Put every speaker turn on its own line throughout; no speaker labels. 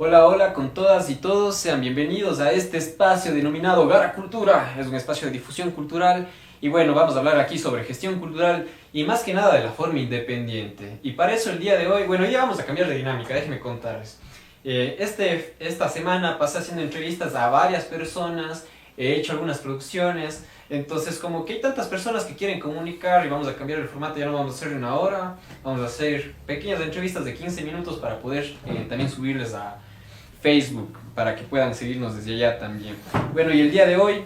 Hola, hola con todas y todos, sean bienvenidos a este espacio denominado Gara Cultura. Es un espacio de difusión cultural y bueno, vamos a hablar aquí sobre gestión cultural y más que nada de la forma independiente. Y para eso el día de hoy, bueno, ya vamos a cambiar de dinámica, déjenme contarles. Esta semana pasé haciendo entrevistas a varias personas, he hecho algunas producciones, entonces como que hay tantas personas que quieren comunicar y vamos a cambiar el formato, ya no vamos a hacer una hora, vamos a hacer pequeñas entrevistas de 15 minutos para poder también subirles a Facebook, para que puedan seguirnos desde allá también. Bueno, y el día de hoy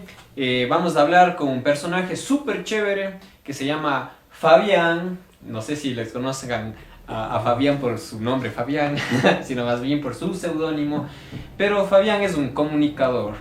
vamos a hablar con un personaje súper chévere que se llama Fabián, no sé si les conozcan a Fabián por su nombre Fabián, sino más bien por su seudónimo, pero Fabián es un comunicador,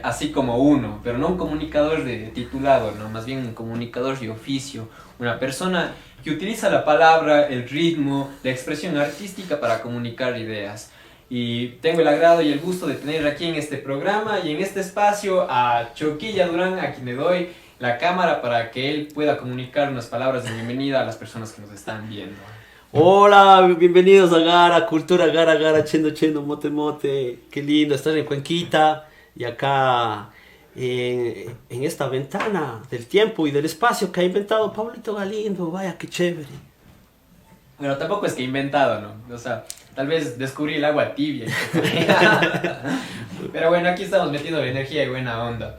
así como uno, pero no un comunicador de titulado, ¿no? Más bien un comunicador de oficio, una persona que utiliza la palabra, el ritmo, la expresión artística para comunicar ideas. Y tengo el agrado y el gusto de tener aquí en este programa y en este espacio a Choquilla Durán, a quien le doy la cámara para que él pueda comunicar unas palabras de bienvenida a las personas que nos están viendo.
Hola, bienvenidos a Gara Cultura, Gara, Chendo, Mote. Qué lindo estar en Cuenquita y acá en esta ventana del tiempo y del espacio que ha inventado Pablito Galindo. Vaya, qué chévere.
Bueno, tampoco es que he inventado, ¿no? O sea, tal vez descubrí el agua tibia. Pero bueno, aquí estamos metiendo energía y buena onda.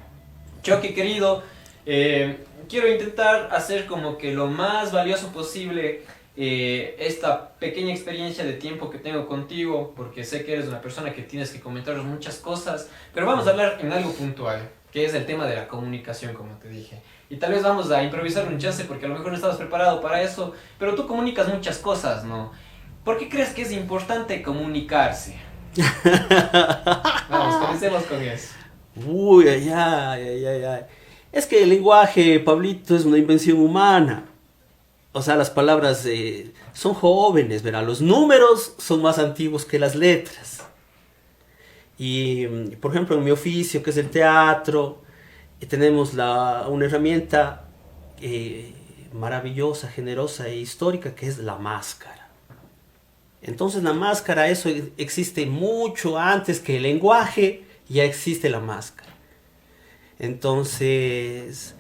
Choque querido, quiero intentar hacer como que lo más valioso posible esta pequeña experiencia de tiempo que tengo contigo, porque sé que eres una persona que tienes que comentarnos muchas cosas, pero vamos a hablar en algo puntual, que es el tema de la comunicación, como te dije. Y tal vez vamos a improvisar un chance porque a lo mejor no estabas preparado para eso, pero tú comunicas muchas cosas, ¿no? ¿Por qué crees que es importante comunicarse? Vamos, comencemos con eso.
Uy, ay. Es que el lenguaje, Pablito, es una invención humana. O sea, las palabras son jóvenes, ¿verdad? Los números son más antiguos que las letras. Y, por ejemplo, en mi oficio, que es el teatro, tenemos una herramienta maravillosa, generosa e histórica, que es la máscara. Entonces, la máscara, eso existe mucho antes que el lenguaje, ya existe la máscara. Entonces,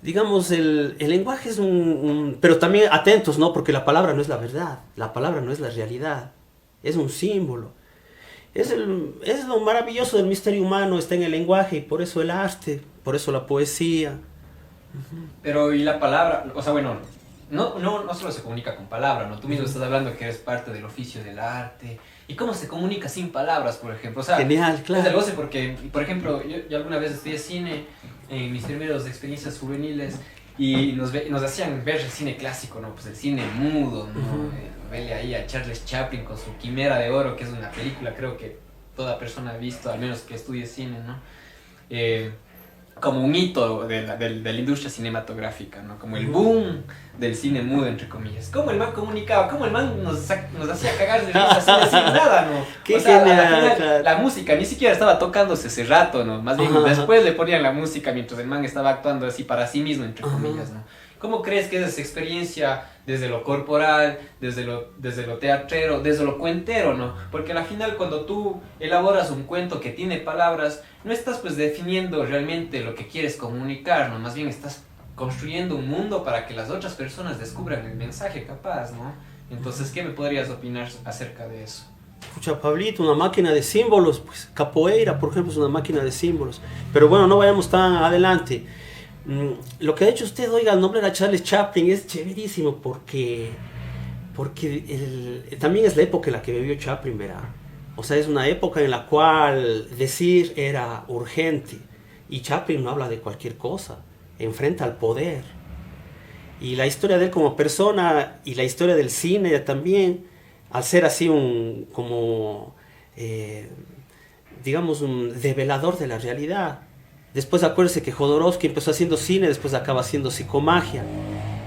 digamos, el lenguaje es pero también atentos, ¿no? Porque la palabra no es la verdad, la palabra no es la realidad, es un símbolo. Es lo maravilloso del misterio humano, está en el lenguaje, y por eso el arte, por eso la poesía.
Pero, ¿y la palabra? O sea, bueno, no solo se comunica con palabras, ¿no? Tú mismo estás hablando que eres parte del oficio del arte. ¿Y cómo se comunica sin palabras, por ejemplo? O sea,
genial, claro.
Es del goce porque, por ejemplo, yo alguna vez estudié cine en mis primeros experiencias juveniles y nos hacían ver el cine clásico, ¿no? Pues el cine mudo, ¿no? Verle ahí a Charles Chaplin con su Quimera de Oro, que es una película, creo que toda persona ha visto, al menos que estudie cine, ¿no? Como un hito de la industria cinematográfica, ¿no? Como el boom del cine mudo, entre comillas. ¿Cómo el man comunicaba? ¿Cómo el man nos hacía cagar de risa sin decir nada, ¿no?
Qué
o sea,
genial,
al final,
claro.
la música ni siquiera estaba tocándose ese rato, ¿no? Más bien después le ponían la música mientras el man estaba actuando así para sí mismo, entre comillas, ¿no? ¿Cómo crees que es esa experiencia desde lo corporal, desde lo teatrero, desde lo cuentero, ¿no? Porque al final cuando tú elaboras un cuento que tiene palabras, no estás pues definiendo realmente lo que quieres comunicar, ¿no? Más bien estás construyendo un mundo para que las otras personas descubran el mensaje capaz, ¿no? Entonces, ¿qué me podrías opinar acerca de eso?
Escucha, Pablito, una máquina de símbolos, pues capoeira, por ejemplo, es una máquina de símbolos. Pero bueno, no vayamos tan adelante. Lo que ha hecho usted, oiga, el nombre de Charles Chaplin es chéverísimo porque también es la época en la que vivió Chaplin, ¿verdad? O sea, es una época en la cual decir era urgente y Chaplin no habla de cualquier cosa, enfrenta al poder. Y la historia de él como persona y la historia del cine también, al ser así digamos, un develador de la realidad. Después acuérdese que Jodorowsky empezó haciendo cine, después acaba haciendo psicomagia.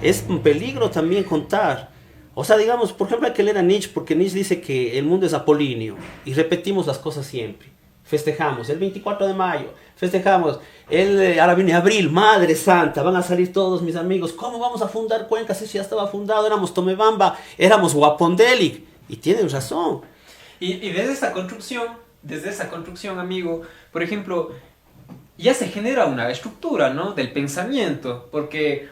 Es un peligro también contar. O sea, digamos, por ejemplo, hay que leer a Nietzsche, porque Nietzsche dice que el mundo es apolíneo y repetimos las cosas siempre. Festejamos el 24 de mayo, festejamos, ahora viene abril, Madre Santa, van a salir todos mis amigos. ¿Cómo vamos a fundar Cuenca si eso ya estaba fundado? Éramos Tomebamba, éramos Guapondelic. Y tienen razón.
Y desde esa construcción, amigo, por ejemplo, ya se genera una estructura, ¿no? Del pensamiento, porque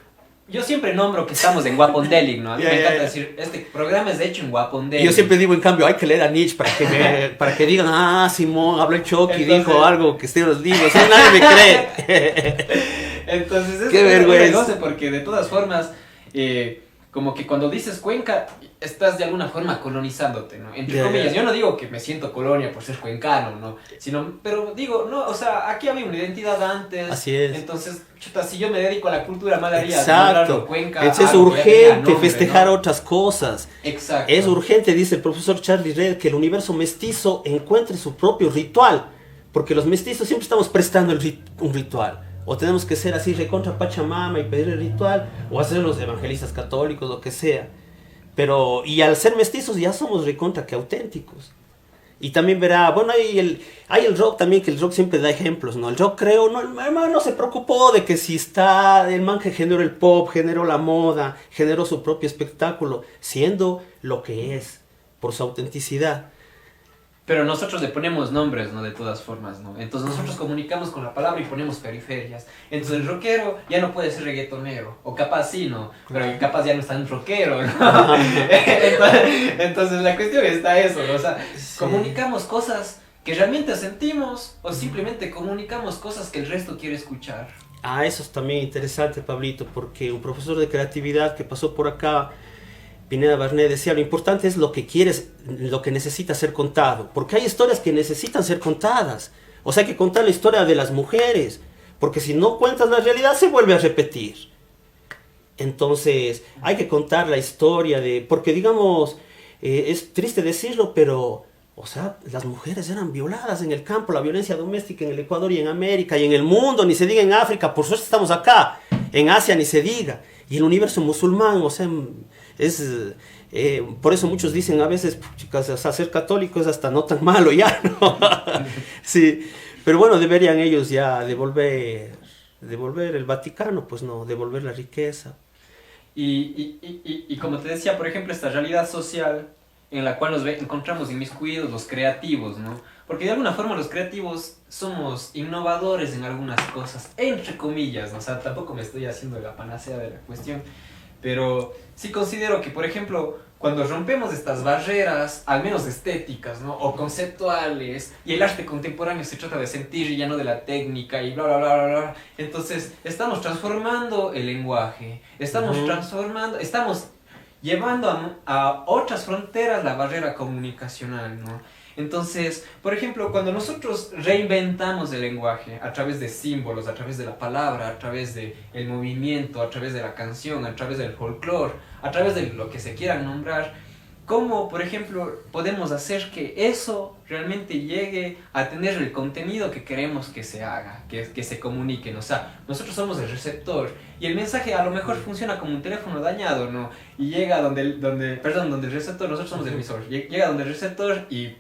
yo siempre nombro que estamos en Guapondelic, ¿no? A mí me encanta decir, este programa es hecho en Guapondelic.
Yo siempre digo, en cambio, hay que leer a Nietzsche para que digan, Simón, habló el Chucky, dijo algo que esté en los libros, nadie me cree.
Entonces,
qué vergüenza.
No sé, porque de todas formas, como que cuando dices Cuenca, estás de alguna forma colonizándote, ¿no? Entre comillas, yo no digo que me siento colonia por ser cuencano, ¿no? Pero digo, no, o sea, aquí había una identidad antes.
Así es.
Entonces, chuta, si yo me dedico a la cultura, mal haría
Exacto.
Cuenca.
Entonces es urgente nombre, festejar, ¿no?, otras cosas.
Exacto.
Es urgente, dice el profesor Charlie Red, que el universo mestizo encuentre su propio ritual, porque los mestizos siempre estamos prestando un ritual. O tenemos que ser así recontra Pachamama y pedir el ritual, o hacer los evangelistas católicos, lo que sea. Pero, y al ser mestizos ya somos recontra que auténticos. Y también verá, bueno, hay el rock también, que el rock siempre da ejemplos, ¿no? El rock, creo, no, el man no se preocupó de que si está, el man que generó el pop, generó la moda, generó su propio espectáculo, siendo lo que es, por su autenticidad.
Pero nosotros le ponemos nombres, ¿no? De todas formas, ¿no? Entonces nosotros comunicamos con la palabra y ponemos periferias. Entonces el rockero ya no puede ser reggaetonero. O capaz sí, ¿no? Pero capaz ya no es tan rockero, ¿no? Entonces la cuestión está eso, ¿no? O sea, sí, comunicamos cosas que realmente sentimos o simplemente comunicamos cosas que el resto quiere escuchar.
Eso es también interesante, Pablito, porque un profesor de creatividad que pasó por acá, Pineda Barnet, decía, lo importante es lo que quieres, lo que necesita ser contado, porque hay historias que necesitan ser contadas. O sea, hay que contar la historia de las mujeres, porque si no cuentas la realidad se vuelve a repetir. Entonces, hay que contar la historia porque digamos, es triste decirlo, pero, o sea, las mujeres eran violadas en el campo, la violencia doméstica en el Ecuador y en América y en el mundo, ni se diga en África, por suerte estamos acá, en Asia ni se diga, y el universo musulmán, o sea, por eso muchos dicen a veces, chicas, o sea, ser católico es hasta no tan malo ya, ¿no? Sí, pero bueno, deberían ellos ya devolver el Vaticano, pues no, devolver la riqueza.
Y como te decía, por ejemplo, esta realidad social en la cual nos encontramos inmiscuidos los creativos, ¿no? Porque de alguna forma los creativos somos innovadores en algunas cosas, entre comillas, ¿no? O sea, tampoco me estoy haciendo la panacea de la cuestión, pero sí considero que, por ejemplo, cuando rompemos estas barreras, al menos estéticas, ¿no? O conceptuales, y el arte contemporáneo se trata de sentir y ya no de la técnica y bla, bla, bla, bla, bla. Entonces, estamos transformando el lenguaje, estamos llevando a otras fronteras la barrera comunicacional, ¿no? Entonces, por ejemplo, cuando nosotros reinventamos el lenguaje a través de símbolos, a través de la palabra, a través del movimiento, a través de la canción, a través del folclore, a través de lo que se quiera nombrar, ¿cómo, por ejemplo, podemos hacer que eso realmente llegue a tener el contenido que queremos que se haga, que se comuniquen? O sea, nosotros somos el receptor y el mensaje a lo mejor funciona como un teléfono dañado, ¿no? Y llega donde el receptor, nosotros somos el emisor, llega donde el receptor y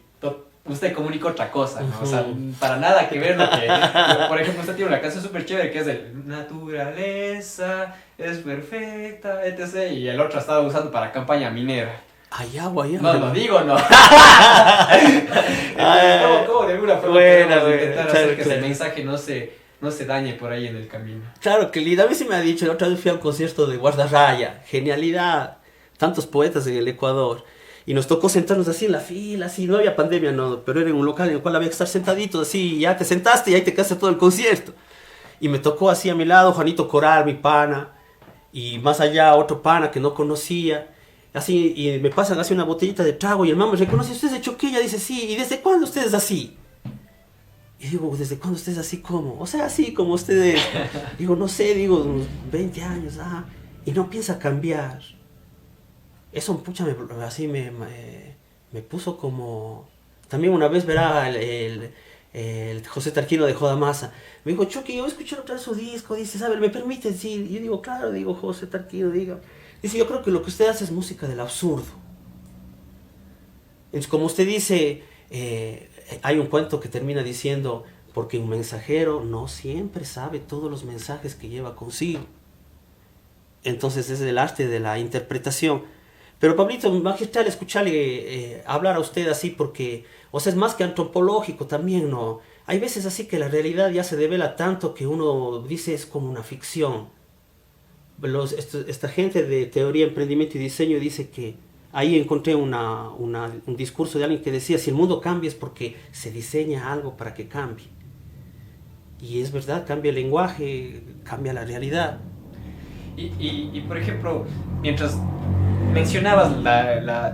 usted comunica otra cosa, ¿no? O sea, para nada que ver lo que... Por ejemplo, usted tiene una canción súper chévere que es el naturaleza es perfecta, etc. Y el otro estaba usando para campaña minera.
Hay agua, hay
agua. No, lo digo, no. ¿Cómo de alguna forma podemos intentar hacer que ese mensaje no se dañe por ahí en el camino?
Claro, que Lida, a mí sí me ha dicho, la otra vez fui a un concierto de Guardarraya, genialidad, tantos poetas en el Ecuador. Y nos tocó sentarnos así en la fila, así, no había pandemia, no, pero era en un local en el cual había que estar sentaditos así, ya te sentaste y ahí te quedaste todo el concierto. Y me tocó así a mi lado Juanito Coral, mi pana, y más allá otro pana que no conocía, así, y me pasan así una botellita de trago y el man me reconoce, ¿usted es de Choquilla? Dice, sí, ¿y desde cuándo usted es así? Y digo, ¿desde cuándo usted es así? ¿Cómo? O sea, así como ustedes. Digo, no sé, digo, unos 20 años, y no piensa cambiar. Eso, pucha, así me puso como... También una vez verá el José Tarquino de Joda Masa. Me dijo, Chucky, yo escuché otra vez su disco. Dice, ¿sabe? ¿Me permite decir? Y yo digo, claro, digo, José Tarquino, diga. Dice, yo creo que lo que usted hace es música del absurdo. Es como usted dice, hay un cuento que termina diciendo, porque un mensajero no siempre sabe todos los mensajes que lleva consigo. Entonces es el arte de la interpretación. Pero Pablito, magistral escucharle hablar a usted así porque, o sea, es más que antropológico también, ¿no? Hay veces así que la realidad ya se devela tanto que uno dice es como una ficción. Esta gente de teoría, emprendimiento y diseño dice que ahí encontré un discurso de alguien que decía, si el mundo cambia es porque se diseña algo para que cambie. Y es verdad, cambia el lenguaje, cambia la realidad.
Y por ejemplo, mientras mencionabas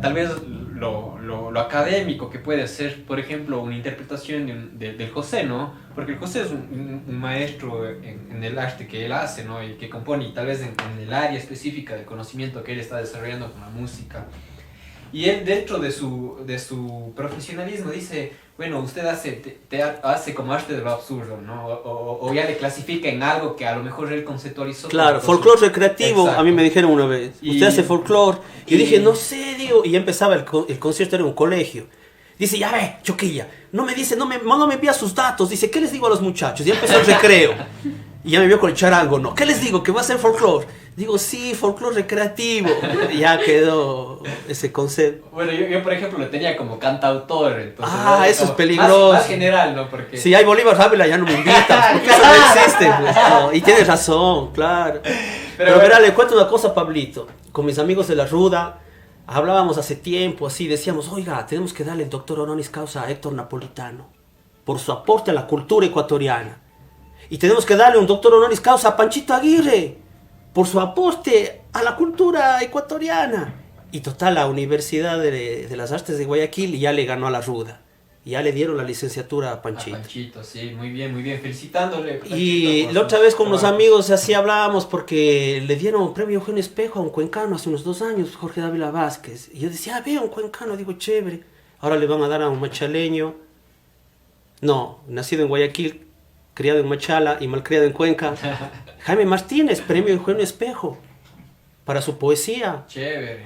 tal vez lo académico que puede ser, por ejemplo, una interpretación del José, ¿no? Porque el José es un maestro en el arte que él hace, ¿no? Y que compone, y tal vez en el área específica del conocimiento que él está desarrollando con la música. Y él, dentro de su profesionalismo, dice, bueno, usted hace como arte de lo absurdo, ¿no? O ya le clasifica en algo que a lo mejor él conceptualizó.
Claro, folclore recreativo. Exacto. A mí me dijeron una vez, usted hace folclore. Y yo dije, no sé, digo, y ya empezaba el concierto, era en un colegio. Dice, ya ve, Choquilla, no me envía sus datos. Dice, ¿qué les digo a los muchachos? Y ya empezó el recreo. Y ya me vio con el charango, ¿no? ¿Qué les digo? ¿Que va a ser folclore? Digo, sí, folclore recreativo. Ya quedó ese concepto.
Bueno, yo por ejemplo lo tenía como cantautor. Entonces,
¿no? Eso es peligroso.
Más general, ¿no? Porque...
Si hay Bolívar Ávila ya no me invitas, porque eso no existe. Pues, no. Y tienes razón, claro. Pero bueno. Verá, le cuento una cosa, Pablito. Con mis amigos de la Ruda, hablábamos hace tiempo, así, decíamos, oiga, tenemos que darle el doctor honoris causa a Héctor Napolitano por su aporte a la cultura ecuatoriana. Y tenemos que darle un doctor honoris causa a Panchito Aguirre por su aporte a la cultura ecuatoriana. Y total, la Universidad de las Artes de Guayaquil ya le ganó a la Ruda. Ya le dieron la licenciatura a Panchito.
A Panchito, sí, muy bien, felicitándole. Panchito,
y la otra vez con unos amigos así hablábamos porque le dieron un premio Eugenio Espejo a un cuencano hace unos 2 años, Jorge Dávila Vázquez. Y yo decía, vea, un cuencano, digo, chévere. Ahora le van a dar a un machaleño. No, nacido en Guayaquil, criado en Machala y malcriado en Cuenca. Jaime Martínez, premio Eugenio Espejo para su poesía.
Chévere.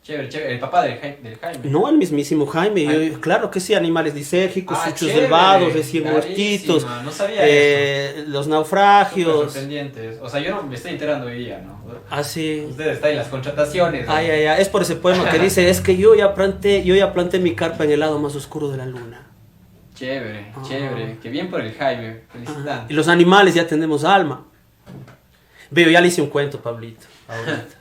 Chévere. El papá del Jaime.
No, el mismísimo Jaime. Yo, claro que sí, animales lisérgicos, suchos del vado, recién muertitos.
No sabía eso.
Los naufragios.
Sorprendentes. O sea, yo no me estoy enterando hoy día, ¿no?
Ah, sí.
Ustedes están en las contrataciones, ¿no?
Ay. Es por ese poema que dice, es que yo ya planté mi carpa en el lado más oscuro de la luna.
Chévere. Qué bien por el Jaime. Felicidades.
Y los animales ya tenemos alma. Veo, ya le hice un cuento, Pablito. Ahorita.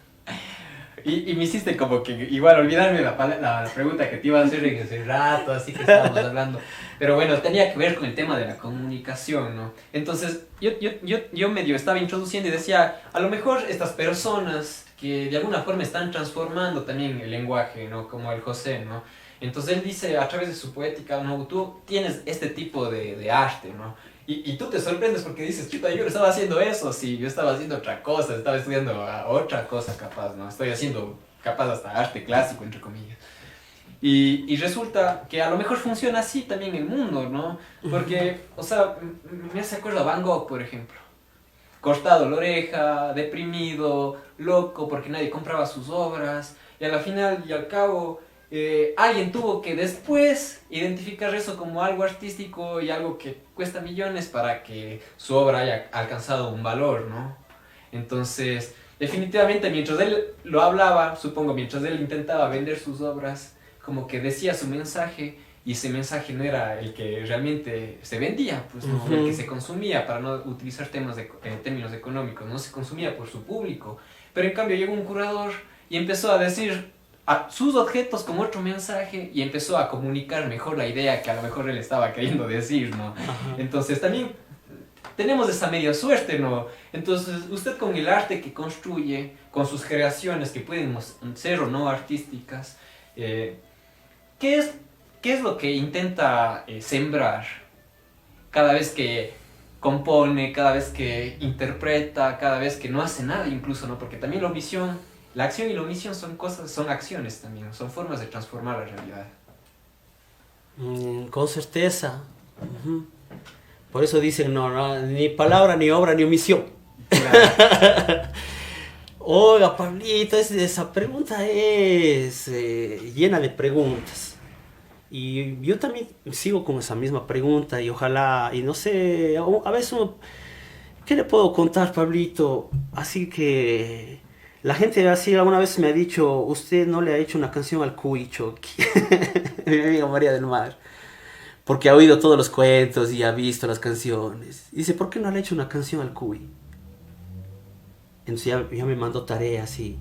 Y me hiciste como que igual olvidarme la pregunta que te iba a hacer en ese rato, así que estábamos hablando. Pero bueno, tenía que ver con el tema de la comunicación, ¿no? Entonces, yo medio estaba introduciendo y decía, a lo mejor estas personas que de alguna forma están transformando también el lenguaje, ¿no? Como el José, ¿no? Entonces él dice a través de su poética, no, tú tienes este tipo de arte, ¿no? Y tú te sorprendes porque dices, chuta, yo estaba haciendo eso, sí, yo estaba haciendo otra cosa, estaba estudiando otra cosa capaz, ¿no? Estoy haciendo capaz hasta arte clásico, entre comillas. Y resulta que a lo mejor funciona así también el mundo, ¿no? Porque, o sea, me hace acuerdo a Van Gogh, por ejemplo. Cortado la oreja, deprimido, loco porque nadie compraba sus obras, y a la final y al cabo... alguien tuvo que después identificar eso como algo artístico y algo que cuesta millones para que su obra haya alcanzado un valor, ¿no? Entonces, definitivamente mientras él lo hablaba, supongo, mientras él intentaba vender sus obras, como que decía su mensaje y ese mensaje no era el que realmente se vendía, pues no, el que se consumía, para no utilizar términos económicos, no se consumía por su público. Pero en cambio llegó un curador y empezó a decir a sus objetos como otro mensaje y empezó a comunicar mejor la idea que a lo mejor él estaba queriendo decir, ¿no? Ajá. Entonces también tenemos esa media suerte, ¿no? Entonces usted con el arte que construye, con sus creaciones que pueden ser o no artísticas, ¿qué es lo que intenta sembrar cada vez que compone, cada vez que interpreta, cada vez que no hace nada incluso, ¿no? Porque también la acción y la omisión son acciones también, son formas de transformar la realidad.
Con certeza. Por eso dicen, no, ni palabra, ni obra, ni omisión. Claro. Oiga, Pablito, esa pregunta es llena de preguntas. Y yo también sigo con esa misma pregunta y ojalá, y no sé, a veces ¿qué le puedo contar, Pablito? Así que... La gente así alguna vez me ha dicho, usted no le ha hecho una canción al cuy, Chucky. Mi amiga María del Mar. Porque ha oído todos los cuentos y ha visto las canciones. Y dice, ¿por qué no le ha hecho una canción al cuy? Entonces ya me mandó tareas y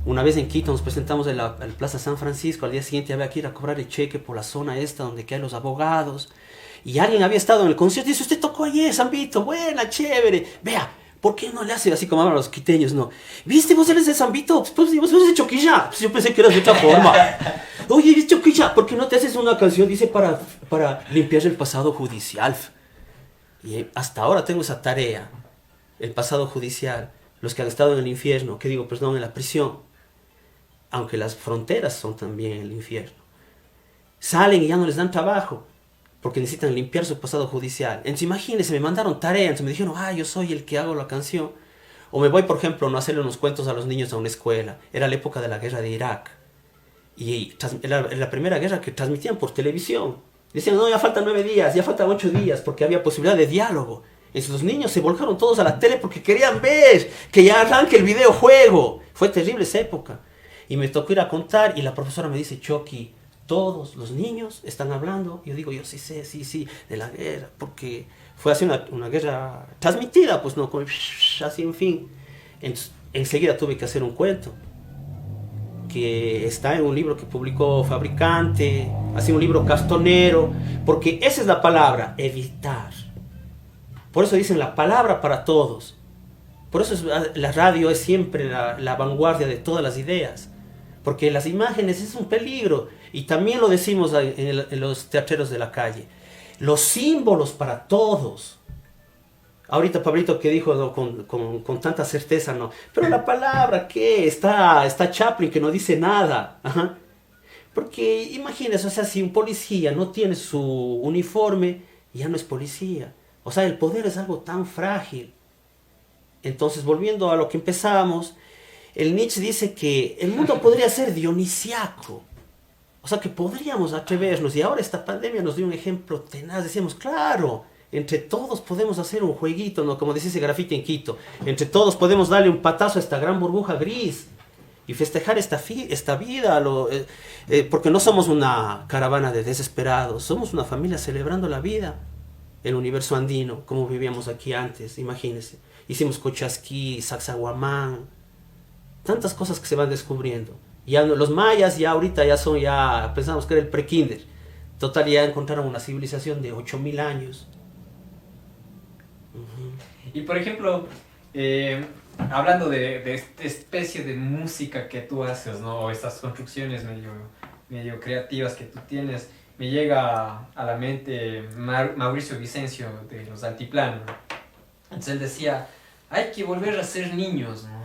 una vez en Quito nos presentamos en la Plaza San Francisco. Al día siguiente había que ir a cobrar el cheque por la zona esta donde quedan los abogados. Y alguien había estado en el concierto y dice, usted tocó ayer, Zambito, buena, chévere. Vea, ¿por qué no le hace así como hablan los quiteños, no? ¿Viste? ¿Vos eres de Zambito? Pues vos eres de Choquilla. Pues yo pensé que eras de otra forma. Oye, Choquilla, ¿por qué no te haces una canción? Dice, para limpiar el pasado judicial. Y hasta ahora tengo esa tarea. El pasado judicial. Los que han estado en el infierno, que digo, perdón, en la prisión. Aunque las fronteras son también el infierno. Salen y ya no les dan trabajo. Porque necesitan limpiar su pasado judicial. Entonces imagínense, me mandaron tarea, entonces me dijeron, yo soy el que hago la canción. O me voy, por ejemplo, no a hacerle unos cuentos a los niños a una escuela. Era la época de la guerra de Irak. Y era la primera guerra que transmitían por televisión. Decían, no, ya faltan 9 días, ya faltan 8 días, porque había posibilidad de diálogo. Entonces los niños se volcaron todos a la tele porque querían ver que ya arranque el videojuego. Fue terrible esa época. Y me tocó ir a contar y la profesora me dice, Chucky, todos los niños están hablando. Yo digo, yo sí sé, sí, de la guerra, porque fue así una guerra transmitida, pues no, así en fin. Entonces, enseguida tuve que hacer un cuento, que está en un libro que publicó Fabricante, así un libro castonero, porque esa es la palabra, evitar. Por eso dicen la palabra para todos. Por eso la radio es siempre la vanguardia de todas las ideas. Porque las imágenes es un peligro. Y también lo decimos en los teatreros de la calle. Los símbolos para todos. Ahorita Pablito que dijo no, con tanta certeza, no. Pero la palabra, ¿qué? Está Chaplin que no dice nada. Ajá. Porque imagínense, o sea, si un policía no tiene su uniforme, ya no es policía. O sea, el poder es algo tan frágil. Entonces, volviendo a lo que empezamos, el Nietzsche dice que el mundo podría ser dionisiaco. O sea, que podríamos atrevernos. Y ahora esta pandemia nos dio un ejemplo tenaz. Decíamos, claro, entre todos podemos hacer un jueguito, ¿no? Como decía ese grafiti en Quito. Entre todos podemos darle un patazo a esta gran burbuja gris y festejar esta vida. Porque no somos una caravana de desesperados. Somos una familia celebrando la vida. El universo andino, como vivíamos aquí antes, imagínense. Hicimos Cochasquí, Sacsayhuamán, tantas cosas que se van descubriendo. Ya los mayas ya ahorita pensamos que era el pre-kinder. Total, ya encontraron una civilización de 8000 años.
Y por ejemplo, hablando de esta especie de música que tú haces, ¿no? O estas construcciones medio creativas que tú tienes, me llega a la mente Mauricio Vicencio de los Altiplano. Entonces él decía, hay que volver a ser niños, ¿no?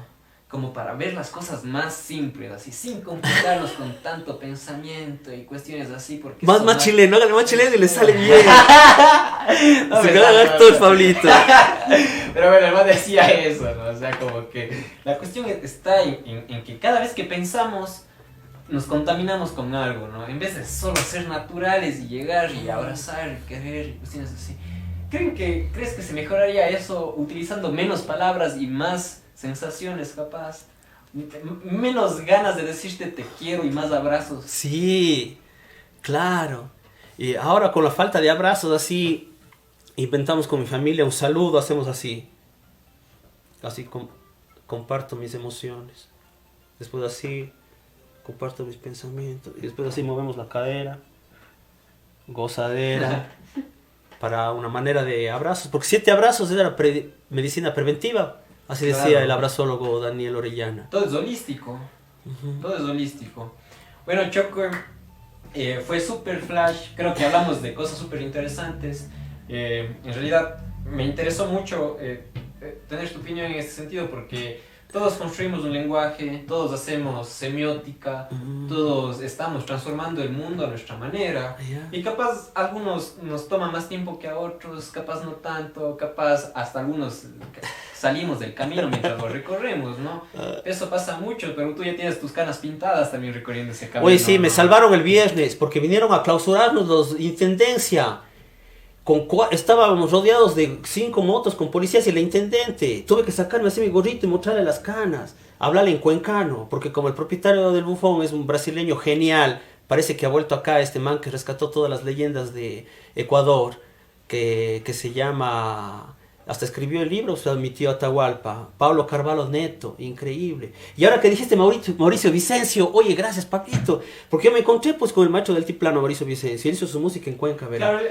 Como para ver las cosas más simples, así, sin complicarnos con tanto pensamiento y cuestiones así, porque...
Más chileno, hágale más chileno y le sale bien. No, se queda actor, Pablito.
Pero bueno, el man decía eso, ¿no? O sea, como que la cuestión está en que cada vez que pensamos, nos contaminamos con algo, ¿no? En vez de solo ser naturales y llegar y abrazar y querer y cuestiones así. ¿Crees que se mejoraría eso utilizando menos palabras y más sensaciones, capaz? Menos ganas de decirte te quiero y más abrazos.
Sí, claro. Y ahora con la falta de abrazos así, inventamos con mi familia un saludo, hacemos así. Así comparto mis emociones. Después así, comparto mis pensamientos. Y después así movemos la cadera. Gozadera. Para una manera de abrazos. Porque 7 abrazos era medicina preventiva. Así decía claro. El abrazólogo Daniel Orellana.
Todo es holístico. Todo es holístico. Bueno, Choco, fue super flash. Creo que hablamos de cosas súper interesantes. En realidad me interesó mucho tener tu opinión en este sentido, porque todos construimos un lenguaje, todos hacemos semiótica, todos estamos transformando el mundo a nuestra manera. Y capaz algunos nos toma más tiempo que a otros, capaz no tanto, capaz hasta algunos salimos del camino mientras lo recorremos, ¿no? Eso pasa mucho, pero tú ya tienes tus canas pintadas también recorriendo ese camino.
Oye, sí,
¿no?
Me salvaron el viernes porque vinieron a clausurarnos los intendencia. Estábamos rodeados de 5 motos con policías y el intendente. Tuve que sacarme así mi gorrito y mostrarle las canas. háblale en cuencano, porque como el propietario del bufón es un brasileño genial, parece que ha vuelto acá este man que rescató todas las leyendas de Ecuador, que se llama, hasta escribió el libro, o sea, mi tío Atahualpa, Pablo Carvalho Neto, increíble. Y ahora que dijiste Mauricio Vicencio, oye, gracias, Paquito, porque yo me encontré pues con el maestro del altiplano, Mauricio Vicencio, él hizo su música en Cuenca, ¿verdad?
Claro,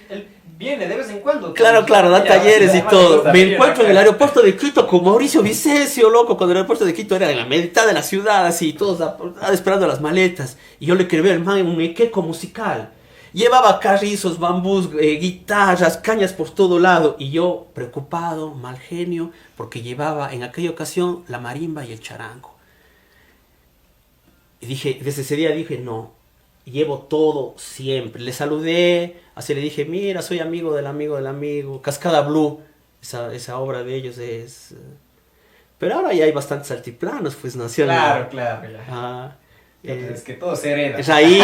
él viene de vez en cuando.
Claro, da talleres y todo. Me encuentro en el aeropuerto de Quito con Mauricio Vicencio, loco, cuando el aeropuerto de Quito era en la mitad de la ciudad, así, todos esperando las maletas. Y yo le quería ver al man en un equeco musical. Llevaba carrizos, bambús, guitarras, cañas por todo lado. Y yo, preocupado, mal genio, porque llevaba en aquella ocasión la marimba y el charango. Y dije, desde ese día dije, no, llevo todo siempre. Le saludé, así le dije, mira, soy amigo del amigo del amigo. Cascada Blue, esa obra de ellos es... Pero ahora ya hay bastantes altiplanos, pues nacional.
Claro, ya.
Ah,
es que todo se hereda.
Raíz,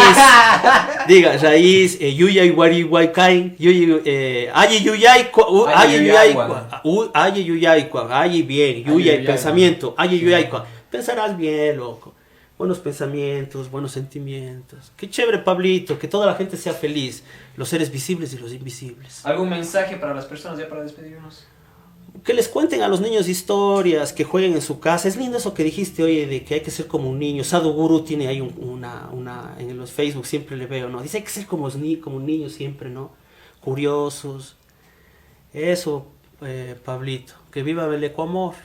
diga, raíz, yuyay guarihuaycain, ayi yuyay, ayi yuyay, ayi bien, yuyay pensamiento, ayi yuyay, pensarás bien, loco. Buenos pensamientos, buenos sentimientos. Qué chévere, Pablito, que toda la gente sea feliz, los seres visibles y los invisibles.
¿Algún mensaje para las personas ya para despedirnos?
Que les cuenten a los niños historias, que jueguen en su casa. Es lindo eso que dijiste, oye, de que hay que ser como un niño. Sadhguru tiene ahí en los Facebook siempre le veo, ¿no? Dice hay que ser como un niño siempre, ¿no? Curiosos. Eso, Pablito. Que viva el ecoamor.